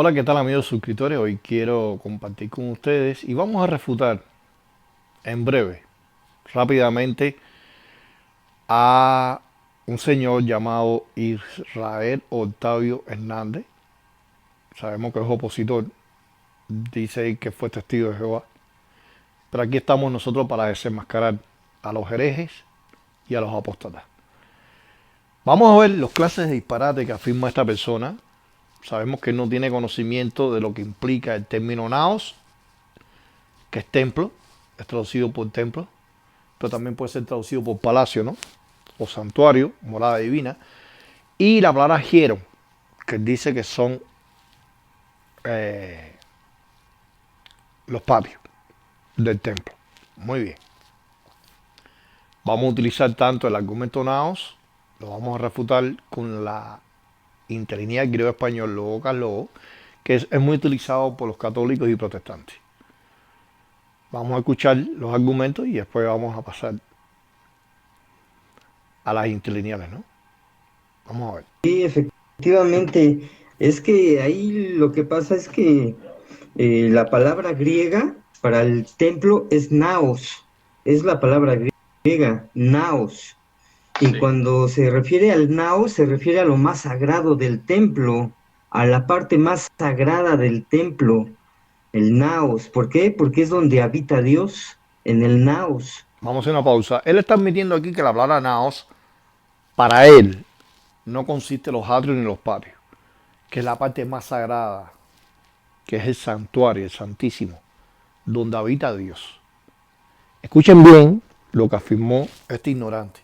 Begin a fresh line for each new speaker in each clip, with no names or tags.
Hola, ¿qué tal amigos suscriptores? Hoy quiero compartir con ustedes y vamos a refutar en breve, rápidamente, a un señor llamado Israel Octavio Hernández. Sabemos que es opositor, dice que fue testigo de Jehová, pero aquí estamos nosotros para desenmascarar a los herejes y a los apóstatas. Vamos a ver los clases de disparate que afirma esta persona. Sabemos que él no tiene conocimiento de lo que implica el término naos, que es templo, es traducido por templo, pero también puede ser traducido por palacio, ¿no? O santuario, morada divina. Y la palabra hiero, que dice que son eh, los patios del templo. Muy bien. Vamos a utilizar tanto el argumento naos, lo vamos a refutar con la interlineal griego-español logo cas logo, que es muy utilizado por los católicos y protestantes. Vamos a escuchar los argumentos y después vamos a pasar a las interlineales, ¿no? Vamos a ver.
Sí, efectivamente, es que ahí lo que pasa es que la palabra griega para el templo es naos, es la palabra griega, naos, y
Sí.
cuando se refiere al naos se refiere a lo más sagrado del templo, a la parte más sagrada del templo, el naos. ¿Por qué? Porque es donde habita Dios, en el naos.
Vamos a hacer una pausa. Él está admitiendo aquí que la palabra naos, para él, no consiste en los atrios ni los patios, que es la parte más sagrada, que es el santuario, el santísimo, donde habita Dios. Escuchen bien lo que afirmó este ignorante.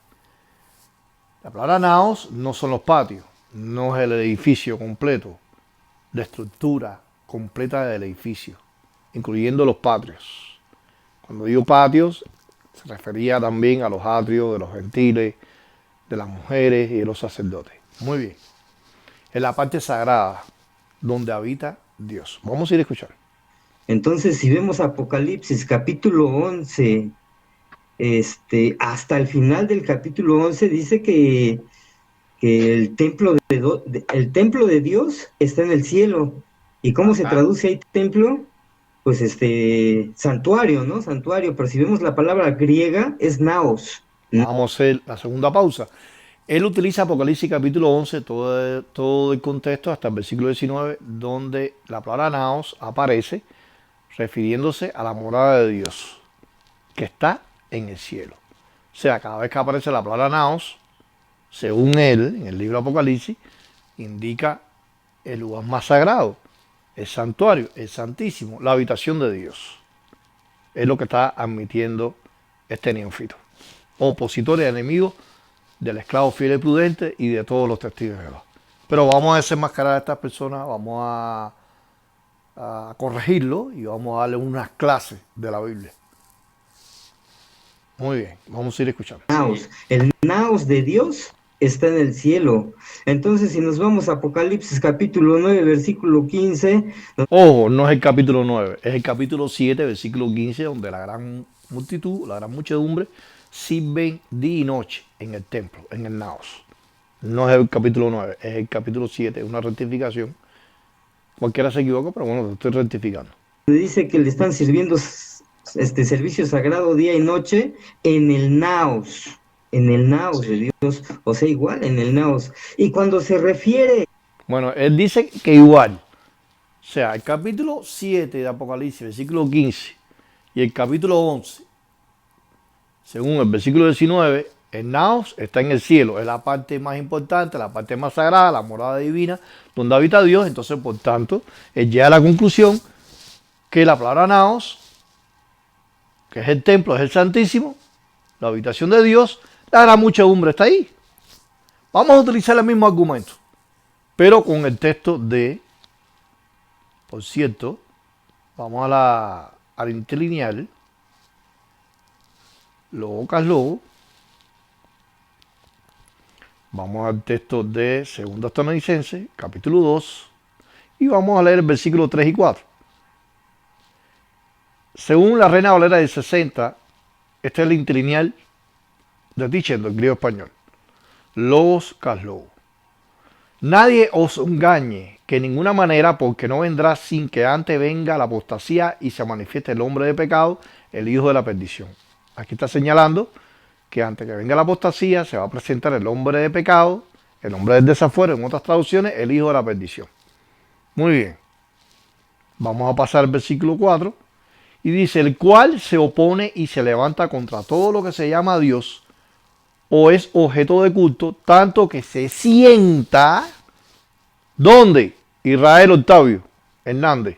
La palabra naos no son los patios, no es el edificio completo, la estructura completa del edificio, incluyendo los patios. Cuando digo patios, se refería también a los atrios de los gentiles, de las mujeres y de los sacerdotes. Muy bien. Es la parte sagrada donde habita Dios. Vamos a ir a escuchar.
Entonces, si vemos Apocalipsis capítulo 11 hasta el final del capítulo 11 dice que el templo de Dios está en el cielo. ¿Y cómo se
Ajá.
traduce ahí templo? Pues santuario, ¿no? Santuario, pero si vemos la palabra griega es naos.
Vamos a hacer la segunda pausa. Él utiliza Apocalipsis capítulo 11, todo el contexto, hasta el versículo 19, donde la palabra naos aparece refiriéndose a la morada de Dios, que está en el cielo. O sea, cada vez que aparece la palabra naos, según él, en el libro Apocalipsis, indica el lugar más sagrado, el santuario, el santísimo, la habitación de Dios. Es lo que está admitiendo este neófito. Opositor y enemigo del esclavo fiel y prudente y de todos los testigos de Jehová. Pero vamos a desenmascarar a estas personas, vamos a corregirlo y vamos a darle unas clases de la Biblia. Muy bien, vamos a ir escuchando.
Naos. El naos de Dios está en el cielo. Entonces, si nos vamos a Apocalipsis capítulo 9 versículo 15.
Ojo, no es el capítulo 9, es el capítulo 7, versículo 15, donde la gran multitud, la gran muchedumbre, sirven día y noche en el templo, en el Naos. No es el capítulo 9, es el capítulo 7, es una rectificación. Cualquiera se equivoca, pero bueno, lo estoy rectificando.
Dice que le están sirviendo este servicio sagrado día y noche en el naos de
Sí.
Dios, o sea, igual en el naos. Y cuando se refiere,
Bueno, él dice que igual. O sea, el capítulo 7 de Apocalipsis, versículo 15, y el capítulo 11, según el versículo 19, el Naos está en el cielo, es la parte más importante, la parte más sagrada, la morada divina, donde habita Dios. Entonces, por tanto, él llega a la conclusión que la palabra Naos, que es el templo, es el Santísimo, la habitación de Dios, la gran muchedumbre está ahí. Vamos a utilizar el mismo argumento, pero con el texto de, por cierto, vamos al interlineal, logo cas logo. Vamos al texto de 2 Tesalonicenses, capítulo 2, y vamos a leer el versículo 3 y 4. Según la Reina Valera del 60, este es el interlineal de Teaching del griego español. Logos cas logo. Nadie os engañe, que en ninguna manera, porque no vendrá sin que antes venga la apostasía y se manifieste el hombre de pecado, el hijo de la perdición. Aquí está señalando que antes que venga la apostasía se va a presentar el hombre de pecado, el hombre del desafuero, en otras traducciones, el hijo de la perdición. Muy bien. Vamos a pasar al versículo 4. Y dice, el cual se opone y se levanta contra todo lo que se llama Dios o es objeto de culto, tanto que se sienta, ¿dónde? Israel Octavio Hernández,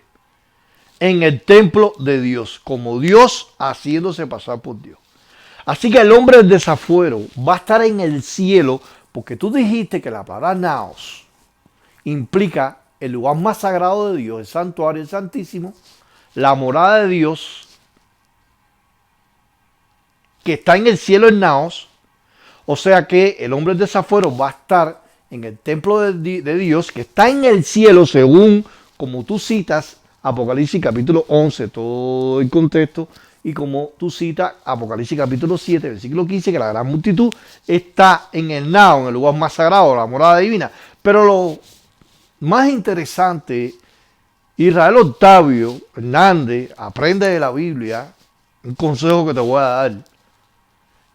en el templo de Dios, como Dios haciéndose pasar por Dios. Así que el hombre del desafuero va a estar en el cielo, porque tú dijiste que la palabra naos implica el lugar más sagrado de Dios, el santuario, el santísimo, la morada de Dios, que está en el cielo en naos. O sea que el hombre del desafuero va a estar en el templo de Dios, que está en el cielo, según como tú citas Apocalipsis capítulo 11, todo el contexto, y como tú citas Apocalipsis capítulo 7, versículo 15, que la gran multitud está en el nao, en el lugar más sagrado, la morada divina. Pero lo más interesante, Israel Octavio Hernández, aprende de la Biblia, un consejo que te voy a dar,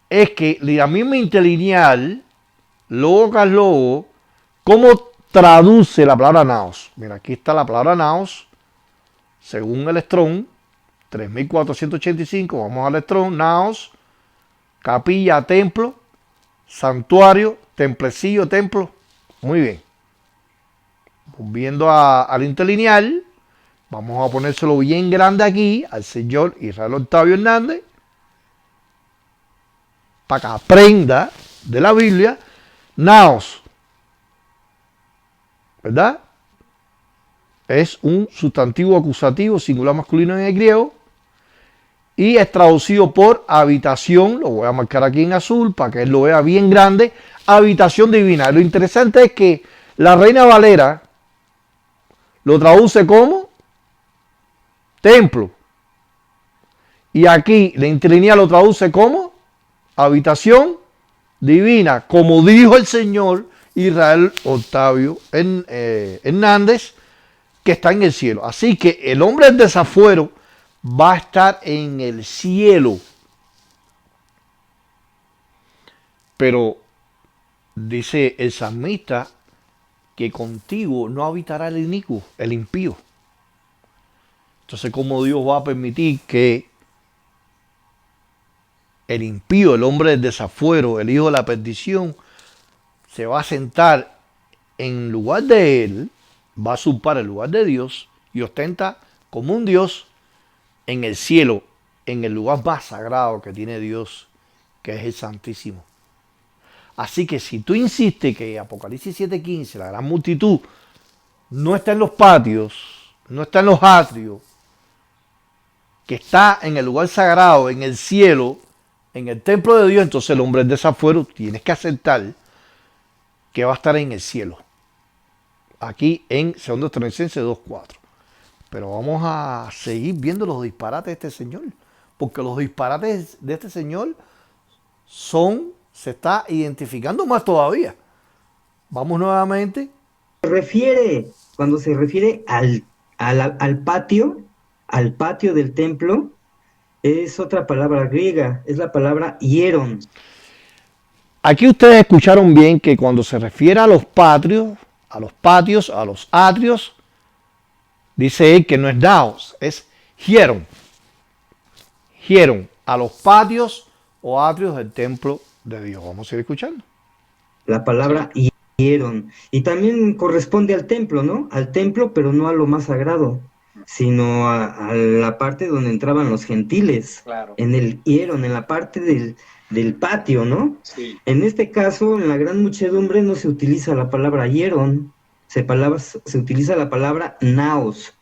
es que la misma interlineal, logo, ¿cómo traduce la palabra naos? Mira, aquí está la palabra naos, según el Strong, 3485, vamos al Strong, naos, capilla, templo, santuario, templecillo, templo. Muy bien. Volviendo al interlineal, vamos a ponérselo bien grande aquí al señor Israel Octavio Hernández, para que aprenda de la Biblia. Naos, ¿verdad? Es un sustantivo acusativo singular masculino en el griego y es traducido por habitación, lo voy a marcar aquí en azul para que él lo vea bien grande, habitación divina. Lo interesante es que la Reina Valera lo traduce como templo y aquí la interlineal lo traduce como habitación divina, como dijo el señor Israel Octavio Hernández, que está en el cielo. Así que el hombre del desafuero va a estar en el cielo. Pero dice el salmista que contigo no habitará el inicuo, el impío. Entonces, ¿cómo Dios va a permitir que el impío, el hombre del desafuero, el hijo de la perdición, se va a sentar en lugar de él, va a usurpar el lugar de Dios y ostenta como un Dios en el cielo, en el lugar más sagrado que tiene Dios, que es el Santísimo? Así que si tú insistes que Apocalipsis 7:15, la gran multitud, no está en los patios, no está en los atrios, que está en el lugar sagrado, en el cielo, en el templo de Dios, entonces el hombre del desafuero tienes que aceptar que va a estar en el cielo. Aquí en 2 Tesalonicenses 2:4. Pero vamos a seguir viendo los disparates de este señor, porque los disparates de este señor se está identificando más todavía. Vamos nuevamente.
Cuando se refiere al patio del templo, es otra palabra griega, es la palabra hieron.
Aquí ustedes escucharon bien que cuando se refiere a los patios, a los atrios, dice él que no es naos, es hieron. Hieron a los patios o atrios del templo de Dios. Vamos a seguir escuchando.
La palabra hieron. Y también corresponde al templo, ¿no? Al templo, pero no a lo más sagrado, sino a la parte donde entraban los gentiles.
Claro.
En el hieron, en la parte del patio, ¿no?
Sí.
En este caso, en la gran muchedumbre no se utiliza la palabra hieron, se utiliza la palabra naos.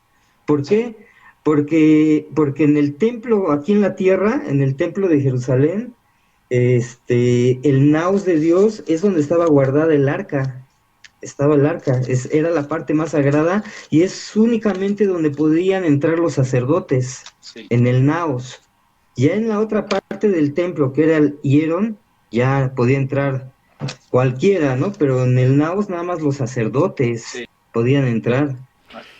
¿Por qué? Porque en el templo, aquí en la tierra, en el templo de Jerusalén, el naos de Dios es donde estaba guardada el arca. Estaba el arca, era la parte más sagrada y es únicamente donde podían entrar los sacerdotes,
Sí.
en el naos. Ya en la otra parte del templo, que era el hierón, ya podía entrar cualquiera, ¿no? Pero en el Naos nada más los sacerdotes
Sí.
podían entrar.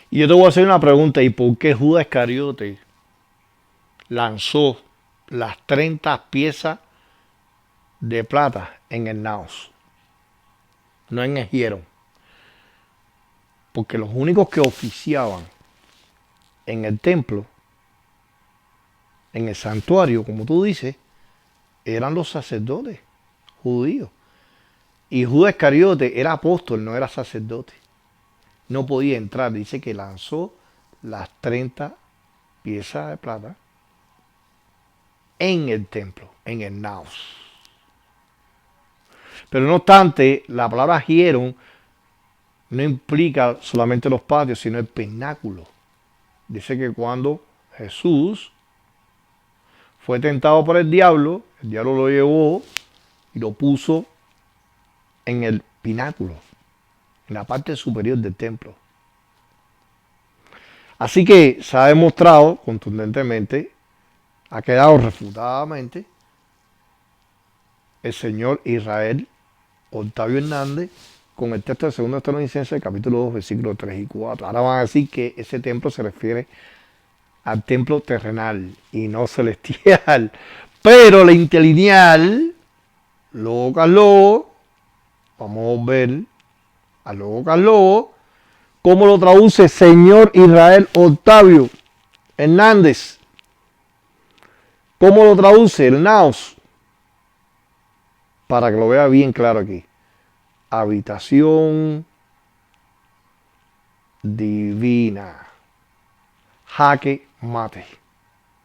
Y yo te voy a hacer una pregunta, ¿y por qué Judas Iscariote lanzó las 30 piezas de plata en el naos, no en el hierro? Porque los únicos que oficiaban en el templo, en el santuario, como tú dices, eran los sacerdotes judíos. Y Judas Iscariote era apóstol, no era sacerdote. No podía entrar. Dice que lanzó las 30 piezas de plata en el templo, en el naos. Pero no obstante, la palabra hieron no implica solamente los patios, sino el pináculo. Dice que cuando Jesús fue tentado por el diablo lo llevó y lo puso en el pináculo, en la parte superior del templo. Así que se ha demostrado contundentemente, ha quedado refutadamente, el señor Israel Octavio Hernández con el texto de 2 Tesalonicenses, capítulo 2, versículos 3 y 4. Ahora van a decir que ese templo se refiere al templo terrenal y no celestial. Pero la interlineal, logo al logo, vamos a ver al logo al logo, cómo lo traduce señor Israel Octavio Hernández. ¿Cómo lo traduce el naos? Para que lo vea bien claro aquí. Habitación divina. Jaque mate.